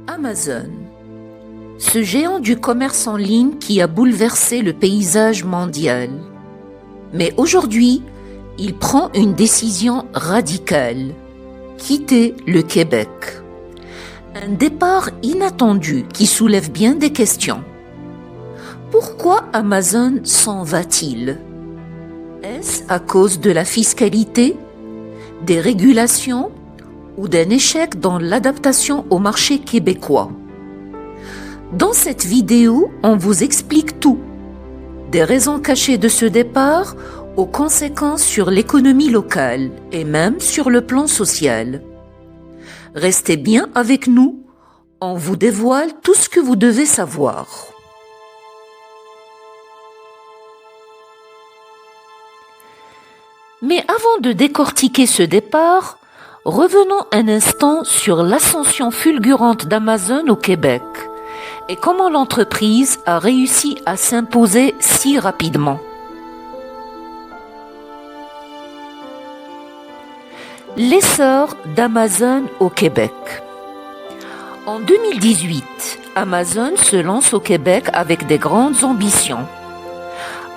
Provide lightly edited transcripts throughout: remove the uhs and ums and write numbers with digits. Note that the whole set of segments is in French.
Amazon, ce géant du commerce en ligne qui a bouleversé le paysage mondial. Mais aujourd'hui, il prend une décision radicale, quitter le Québec. Un départ inattendu qui soulève bien des questions. Pourquoi Amazon s'en va-t-il? Est-ce à cause de la fiscalité, des régulations ou d'un échec dans l'adaptation au marché québécois? Dans cette vidéo, on vous explique tout, des raisons cachées de ce départ aux conséquences sur l'économie locale et même sur le plan social. Restez bien avec nous, on vous dévoile tout ce que vous devez savoir. Mais avant de décortiquer ce départ, revenons un instant sur l'ascension fulgurante d'Amazon au Québec et comment l'entreprise a réussi à s'imposer si rapidement. L'essor d'Amazon au Québec. En 2018, Amazon se lance au Québec avec des grandes ambitions.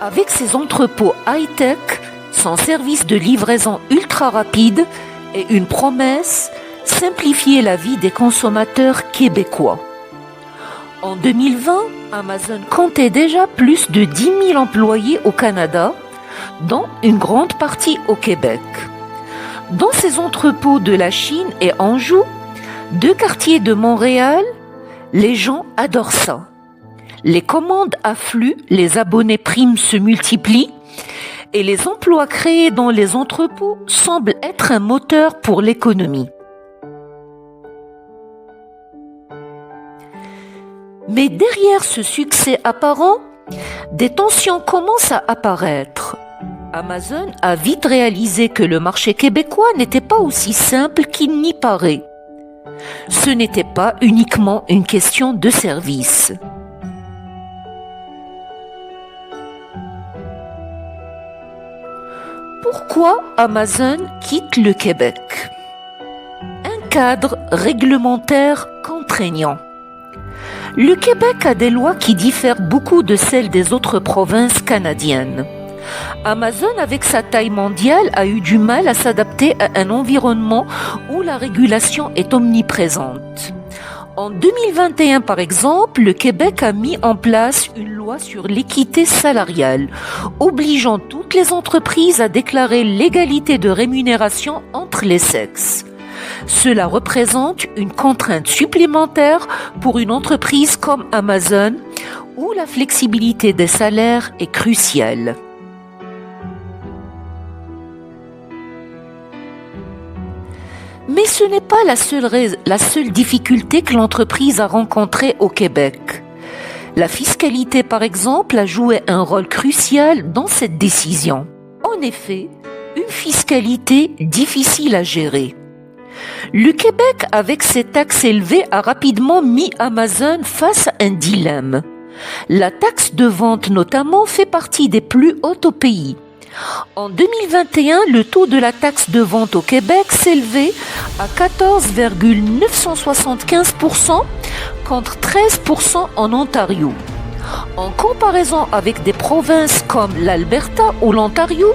Avec ses entrepôts high-tech, son service de livraison ultra rapide et une promesse, simplifier la vie des consommateurs québécois. En 2020, Amazon comptait déjà plus de 10 000 employés au Canada, dont une grande partie au Québec. Dans ses entrepôts de la Chine et Anjou, 2 quartiers de Montréal, les gens adorent ça. Les commandes affluent, les abonnés Prime se multiplient et les emplois créés dans les entrepôts semblent être un moteur pour l'économie. Mais derrière ce succès apparent, des tensions commencent à apparaître. Amazon a vite réalisé que le marché québécois n'était pas aussi simple qu'il n'y paraît. Ce n'était pas uniquement une question de service. Pourquoi Amazon quitte le Québec? Un cadre réglementaire contraignant. Le Québec a des lois qui diffèrent beaucoup de celles des autres provinces canadiennes. Amazon, avec sa taille mondiale, a eu du mal à s'adapter à un environnement où la régulation est omniprésente. En 2021, par exemple, le Québec a mis en place une loi sur l'équité salariale, obligeant toutes les entreprises à déclarer l'égalité de rémunération entre les sexes. Cela représente une contrainte supplémentaire pour une entreprise comme Amazon, où la flexibilité des salaires est cruciale. Mais ce n'est pas la seule difficulté que l'entreprise a rencontrée au Québec. La fiscalité, par exemple, a joué un rôle crucial dans cette décision. En effet, une fiscalité difficile à gérer. Le Québec, avec ses taxes élevées, a rapidement mis Amazon face à un dilemme. La taxe de vente, notamment, fait partie des plus hautes au pays. En 2021, le taux de la taxe de vente au Québec s'élevait à 14,975% contre 13% en Ontario. En comparaison avec des provinces comme l'Alberta ou l'Ontario,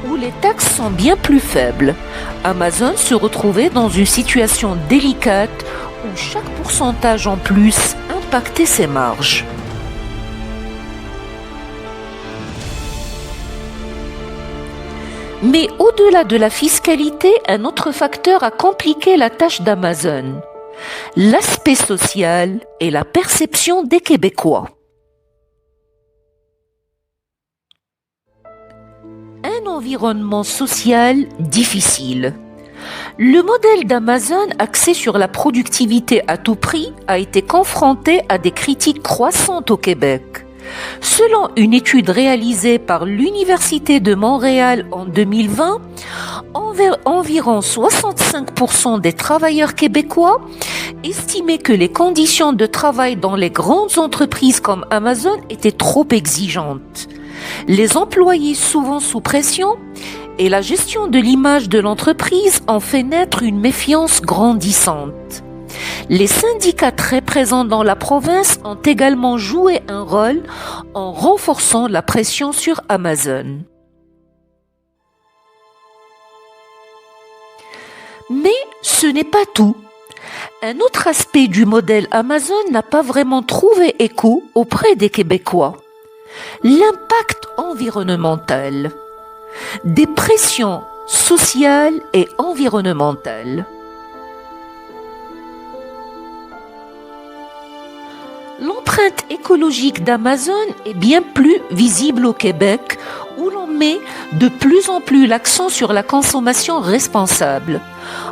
où les taxes sont bien plus faibles, Amazon se retrouvait dans une situation délicate où chaque pourcentage en plus impactait ses marges. Mais au-delà de la fiscalité, un autre facteur a compliqué la tâche d'Amazon: l'aspect social et la perception des Québécois. Un environnement social difficile. Le modèle d'Amazon axé sur la productivité à tout prix a été confronté à des critiques croissantes au Québec. Selon une étude réalisée par l'Université de Montréal en 2020, environ 65% des travailleurs québécois estimaient que les conditions de travail dans les grandes entreprises comme Amazon étaient trop exigeantes. Les employés souvent sous pression et la gestion de l'image de l'entreprise en fait naître une méfiance grandissante. Les syndicats très présents dans la province ont également joué un rôle en renforçant la pression sur Amazon. Mais ce n'est pas tout. Un autre aspect du modèle Amazon n'a pas vraiment trouvé écho auprès des Québécois. L'impact environnemental. Des pressions sociales et environnementales. L'empreinte écologique d'Amazon est bien plus visible au Québec, où l'on met de plus en plus l'accent sur la consommation responsable.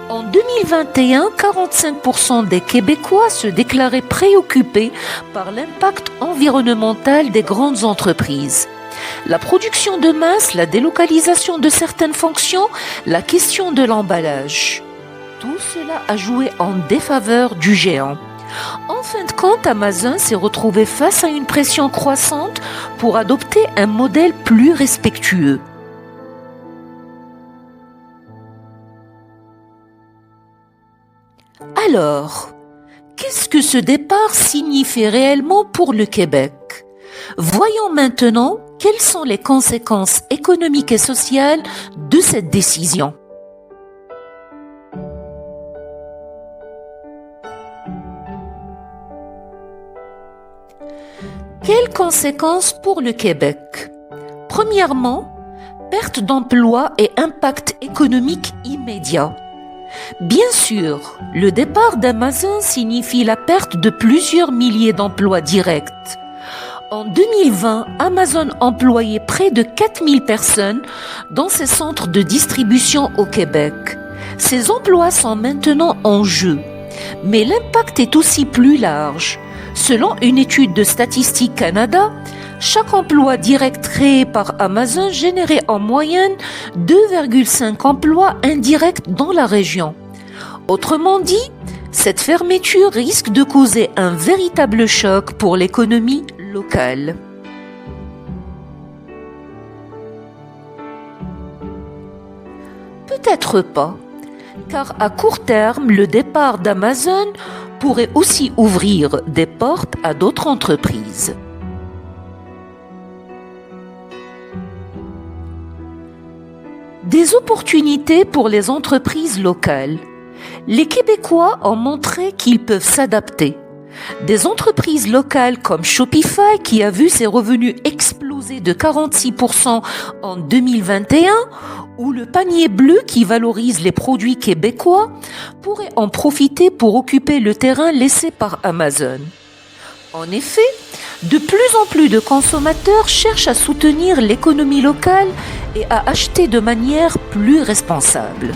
En 2021, 45% des Québécois se déclaraient préoccupés par l'impact environnemental des grandes entreprises. La production de masse, la délocalisation de certaines fonctions, la question de l'emballage. Tout cela a joué en défaveur du géant. En fin de compte, Amazon s'est retrouvé face à une pression croissante pour adopter un modèle plus respectueux. Alors, qu'est-ce que ce départ signifie réellement pour le Québec? Voyons maintenant quelles sont les conséquences économiques et sociales de cette décision. Quelles conséquences pour le Québec? Premièrement, perte d'emplois et impact économique immédiat. Bien sûr, le départ d'Amazon signifie la perte de plusieurs milliers d'emplois directs. En 2020, Amazon employait près de 4000 personnes dans ses centres de distribution au Québec. Ces emplois sont maintenant en jeu, mais l'impact est aussi plus large. Selon une étude de Statistique Canada, chaque emploi direct créé par Amazon générait en moyenne 2,5 emplois indirects dans la région. Autrement dit, cette fermeture risque de causer un véritable choc pour l'économie locale. Peut-être pas, car à court terme, le départ d'Amazon pourrait aussi ouvrir des portes à d'autres entreprises. Des opportunités pour les entreprises locales. Les Québécois ont montré qu'ils peuvent s'adapter. Des entreprises locales comme Shopify, qui a vu ses revenus exploser de 46% en 2021, ou le panier bleu qui valorise les produits québécois, pourraient en profiter pour occuper le terrain laissé par Amazon. En effet, de plus en plus de consommateurs cherchent à soutenir l'économie locale et à acheter de manière plus responsable.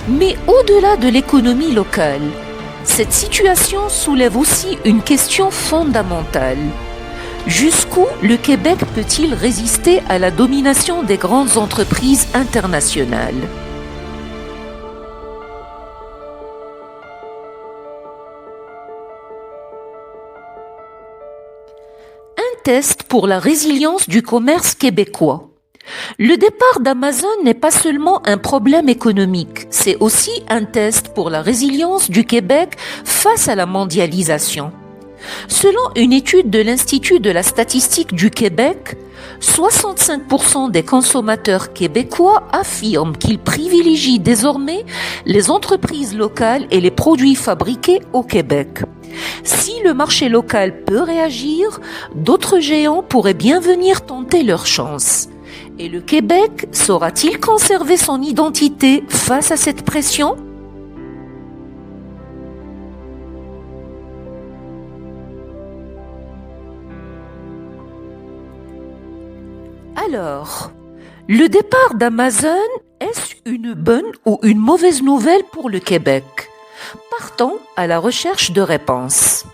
Mais au-delà de l'économie locale, cette situation soulève aussi une question fondamentale. Jusqu'où le Québec peut-il résister à la domination des grandes entreprises internationales ? Un test pour la résilience du commerce québécois. Le départ d'Amazon n'est pas seulement un problème économique, c'est aussi un test pour la résilience du Québec face à la mondialisation. Selon une étude de l'Institut de la statistique du Québec, 65% des consommateurs québécois affirment qu'ils privilégient désormais les entreprises locales et les produits fabriqués au Québec. Si le marché local peut réagir, d'autres géants pourraient bien venir tenter leur chance. Et le Québec saura-t-il conserver son identité face à cette pression ? Alors, le départ d'Amazon, est-ce une bonne ou une mauvaise nouvelle pour le Québec ? Partons à la recherche de réponses.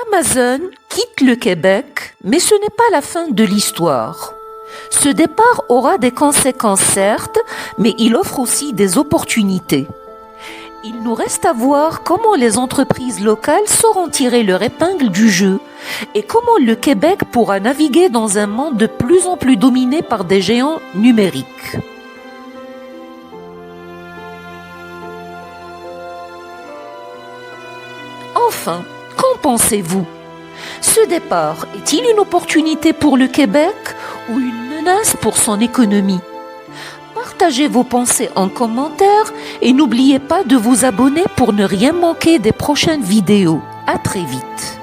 Amazon quitte le Québec, mais ce n'est pas la fin de l'histoire. Ce départ aura des conséquences certes, mais il offre aussi des opportunités. Il nous reste à voir comment les entreprises locales sauront tirer leur épingle du jeu et comment le Québec pourra naviguer dans un monde de plus en plus dominé par des géants numériques. Enfin, qu'en pensez-vous? Ce départ est-il une opportunité pour le Québec ou une menace pour son économie? Partagez vos pensées en commentaire et n'oubliez pas de vous abonner pour ne rien manquer des prochaines vidéos. À très vite.